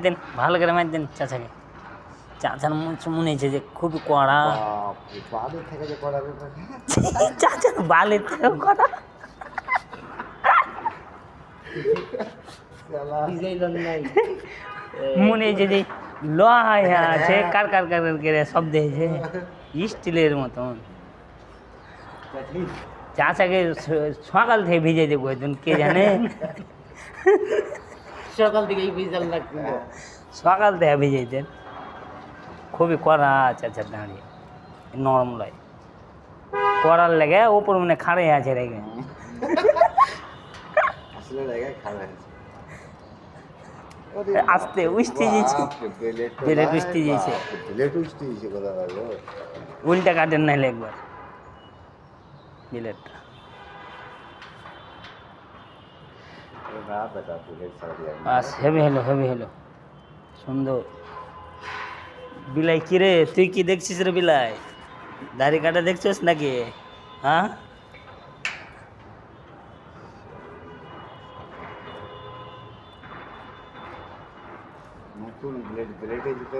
দেন ভালো করে মার দেন চাচাকে। চাচার মনে হয়েছে যে খুবই কড়া। বালের থেকে যে কড়া ব্যাপার। চাচার বালের থেকেও কড়া। মনে হয়েছে যে লোহায় আছে, কার কার কার করে শব্দ হয়েছে স্টিলের মতন। চাচাকে সকাল থেকে ভিজে দেবো একজন, কে জানে সকাল থেকেই ভিজাল লাগছিল। সকাল থেকে ভিজেছেন। খুবই কড়া চাচার দাঁড়িয়ে, নরম লয় করার লেগে ওপর মানে খাড়ে আছে রেগে। আসলে জায়গায় খারাপ আছে। আস্তে উষ্টি দিয়েছে, বেলেট উষ্টি দিয়েছে। বেলেট উষ্টি দিয়েছে কথা বলো। উল্টা কাটেন নাইলে একবার বিলেটটা। না বেটা বেলেট সারি বাস হেভি হলো, হেভি হলো, সুন্দর। বিলাই কি রে, তুই কি দেখছিস রে বিলাই? দাড়ি কাটা দেখছিস নাকি? হ্যাঁ, নতুন ব্লেড ব্লেডে